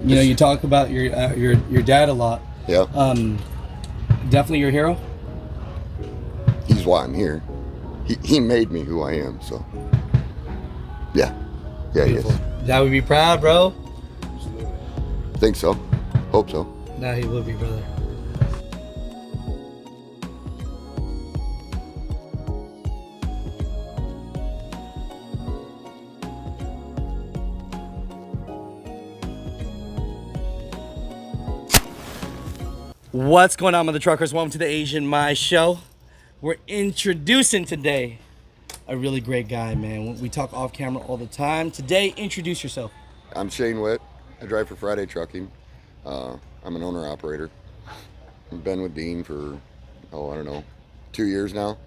You know, you talk about your dad a lot. Yeah. Definitely your hero. He's why I'm here. He made me who I am. So. Yeah. Yeah, Beautiful. he is. Dad would be proud, bro. Think so. Hope so. Nah, he will be, brother. What's going on, mother truckers? Welcome to the Asian My Show. We're introducing today a really great guy, man. We talk off camera all the time. Today, introduce yourself. I'm Shane Witt. I drive for Friday Trucking. I'm an owner-operator. I've been with Dean for, I don't know, 2 years now.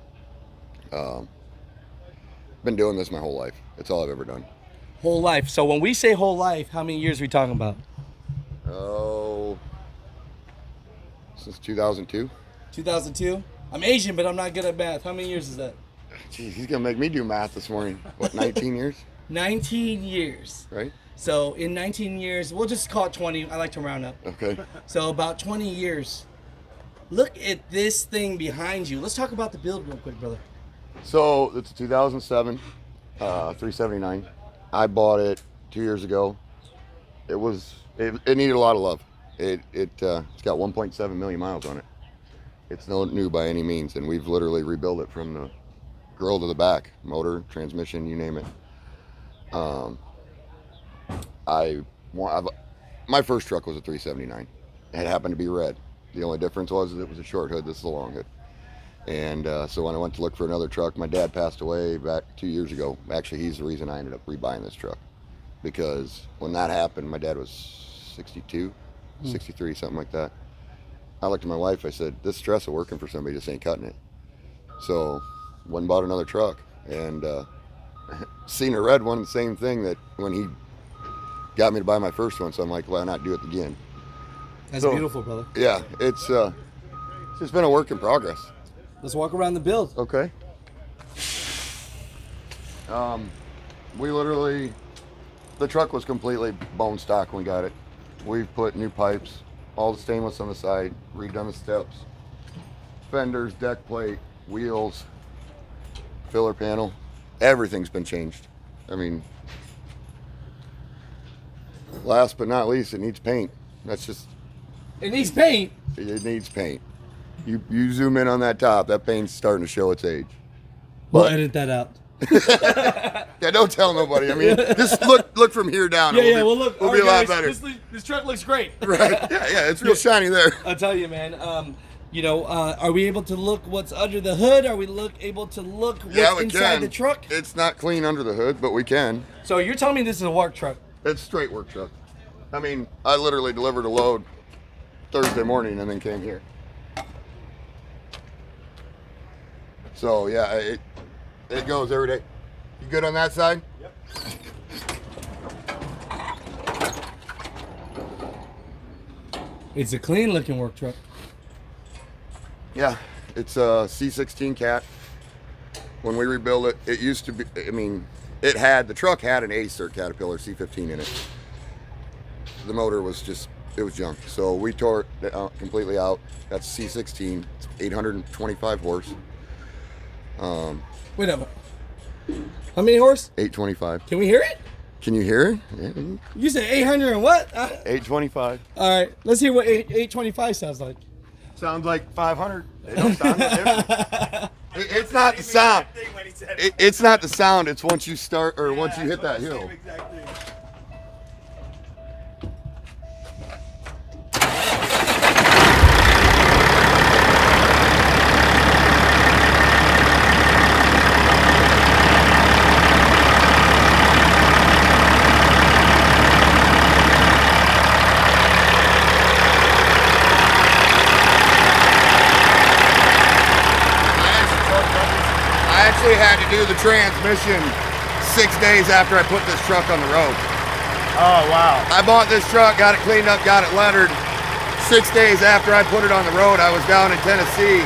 Been doing this my whole life. It's all I've ever done. Whole life. So when we say whole life, how many years are we talking about? Oh, since 2002. 2002? I'm Asian, but I'm not good at math. How many years is that? Jeez, he's gonna make me do math this morning. What, 19 years? 19 years. Right? So in 19 years, we'll just call it 20. I like to round up. Okay. So about 20 years. Look at this thing behind you. Let's talk about the build real quick, brother. So it's a 2007 379. I bought it 2 years ago. It needed a lot of love. It's got 1.7 million miles on it. It's not new by any means, and we've literally rebuilt it from the grill to the back, motor, transmission, you name it. My first truck was a 379. It happened to be red. The only difference was it was a short hood. This is a long hood. And so when I went to look for another truck, my dad passed away back 2 years ago. Actually, he's the reason I ended up rebuying this truck, because when that happened, my dad was 62, 63, something like that. I looked at my wife, I said, this stress of working for somebody just ain't cutting it. So went and bought another truck, and seen a red one, the same thing, that when he got me to buy my first one, so I'm like, why not do it again? That's beautiful, brother. Yeah, it's just been a work in progress. Let's walk around the build. Okay. We literally, the truck was completely bone stock when we got it. We've put new pipes, all the stainless on the side, redone the steps, fenders, deck plate, wheels, filler panel. Everything's been changed. I mean, last but not least, it needs paint. That's just... It needs paint? It needs paint. You zoom in on that top, that paint's starting to show its age. We'll edit that out. Yeah, don't tell nobody. I mean, just look from here down. Yeah, we'll look. We'll be a lot better. This truck looks great. Right? Yeah, it's real shiny there. I'll tell you, man. Are we able to look what's under the hood? Are we able to look what's inside the truck? It's not clean under the hood, but we can. So you're telling me this is a work truck? It's straight work truck. I mean, I literally delivered a load Thursday morning and then came here. So yeah, it goes every day. You good on that side? Yep. It's a clean looking work truck. Yeah, it's a C16 Cat. When we rebuilt it, it used to be, I mean, the truck had an A-Cert Caterpillar C15 in it. The motor was just, it was junk. So we tore it completely out. That's C16, it's 825 horse. Wait a minute. How many horse? 825. Can we hear it? Can you hear it? Yeah. You said 800 and what? 825. All right, let's hear what 825 sounds like. Sounds like 500. It don't sound no different. It's not the sound. It's not the sound. It's once you start, or once you hit that hill. Had to do the transmission 6 days after I put this truck on the road. Oh, wow. I bought this truck, got it cleaned up, got it lettered. 6 days after I put it on the road, I was down in Tennessee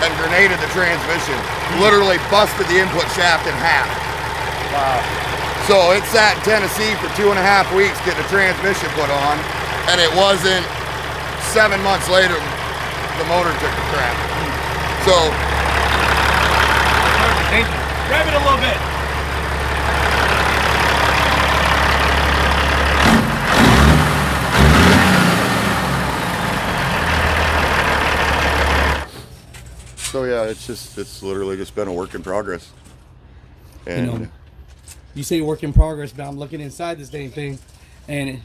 and grenaded the transmission. Literally busted the input shaft in half. Wow. So it sat in Tennessee for 2.5 weeks getting the transmission put on. And it wasn't 7 months later, the motor took a crap. So. Thank you. Grab it a little bit. So yeah, it's literally just been a work in progress. And you say work in progress, but I'm looking inside this dang thing, and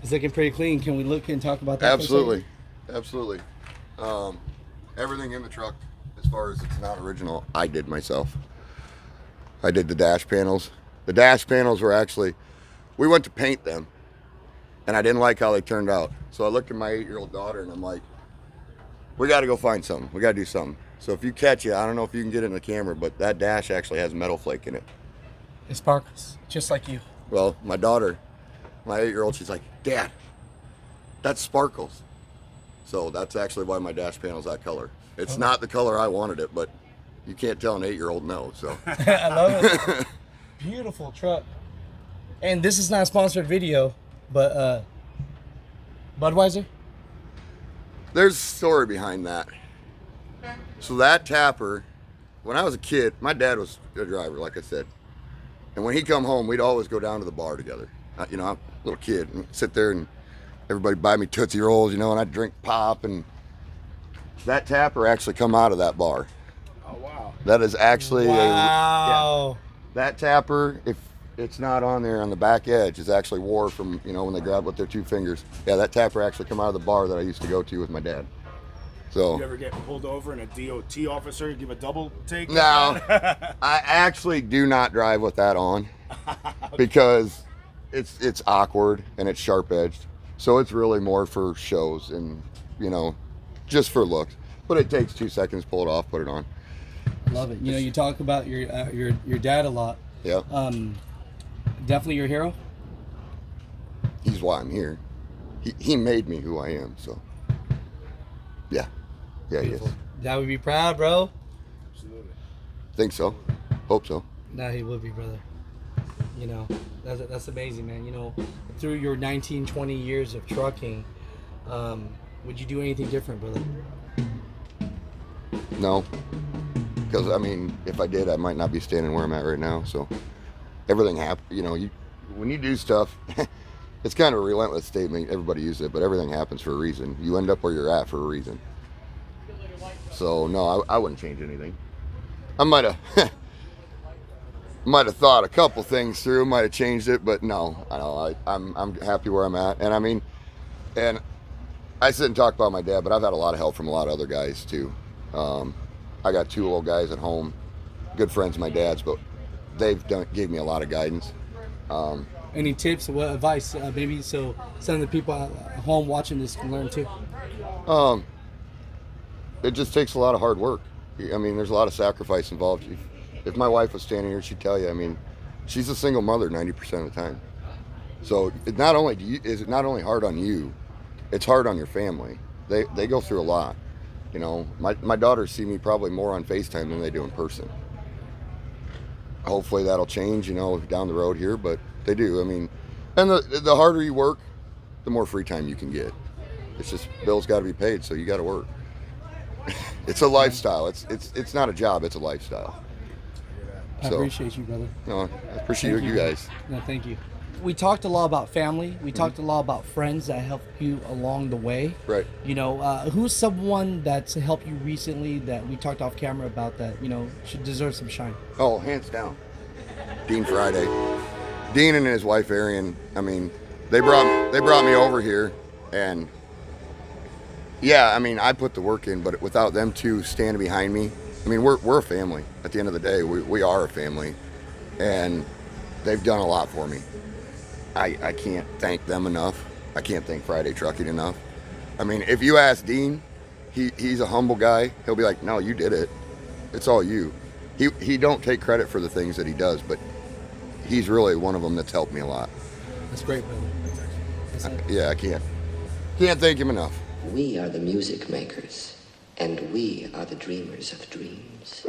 it's looking pretty clean. Can we look and talk about that? Absolutely, absolutely. Everything in the truck, as far as it's not original, I did myself. I did the dash panels. The dash panels were actually, we went to paint them, and I didn't like how they turned out. So I looked at my 8-year-old daughter, and I'm like, we got to go find something. We got to do something. So if you catch it, I don't know if you can get it in the camera, but that dash actually has metal flake in it. It sparkles, just like you. Well, my daughter, my 8-year-old, she's like, Dad, that sparkles. So that's actually why my dash panel's that color. It's not the color I wanted it, but you can't tell an 8-year-old no. So I love it. Beautiful truck. And this is not a sponsored video, but Budweiser. There's a story behind that. So that tapper, when I was a kid, my dad was a driver, like I said. And when he come home, we'd always go down to the bar together. You know, I'm a little kid, and sit there and everybody buy me Tootsie Rolls, you know, and I'd drink pop. And that tapper actually come out of that bar. Oh, wow. That is actually wow. That tapper, if it's not on there on the back edge, is actually wore from, you know, when they grab with their 2 fingers. Yeah, that tapper actually come out of the bar that I used to go to with my dad. So. You ever get pulled over and a DOT officer give a double take? No, I actually do not drive with that on because it's awkward and it's sharp edged. So it's really more for shows and, you know, just for looks. But it takes 2 seconds, pull it off, put it on. Love it. You know, you talk about your dad a lot. Yeah. Definitely your hero. He's why I'm here. He made me who I am. So. Yeah. Yeah, he is. Dad would be proud, bro. Absolutely. Think so. Hope so. Nah, he would be, brother. You know, that's amazing, man. You know, through your 19, 20 years of trucking, would you do anything different, brother? No. Because, I mean, if I did, I might not be standing where I'm at right now. So everything happens. You know, when you do stuff, it's kind of a relentless statement. Everybody uses it, but everything happens for a reason. You end up where you're at for a reason. So no, I wouldn't change anything. I might have thought a couple things through, might have changed it, but no, I'm happy where I'm at. And I mean, and I sit and talk about my dad, but I've had a lot of help from a lot of other guys too. I got 2 old guys at home, good friends of my dad's, but they've gave me a lot of guidance. Any tips or what advice, maybe, so some of the people at home watching this can learn too? It just takes a lot of hard work. I mean, there's a lot of sacrifice involved. If my wife was standing here, she'd tell you, I mean, she's a single mother 90% of the time. So is it not only hard on you, it's hard on your family. They go through a lot. You know, my daughters see me probably more on FaceTime than they do in person. Hopefully that'll change, you know, down the road here, but they do. I mean, and the harder you work, the more free time you can get. It's just bills got to be paid, so you got to work. It's a lifestyle. It's not a job. It's a lifestyle. I appreciate you, brother. No, I appreciate you guys. No, thank you. We talked a lot about family. We talked a lot about friends that helped you along the way. Right. You know, who's someone that's helped you recently that we talked off camera about that, you know, should deserve some shine? Oh, hands down. Dean Friday. Dean and his wife Arian, I mean, they brought me over here, and yeah, I mean, I put the work in, but without them two standing behind me, I mean, we're a family. At the end of the day, we are a family, and they've done a lot for me. I can't thank them enough. I can't thank Friday Trucking enough. I mean, if you ask Dean, he's a humble guy. He'll be like, no, you did it. It's all you. He don't take credit for the things that he does, but he's really one of them that's helped me a lot. That's great, brother. Yeah, I can't thank him enough. We are the music makers, and we are the dreamers of dreams.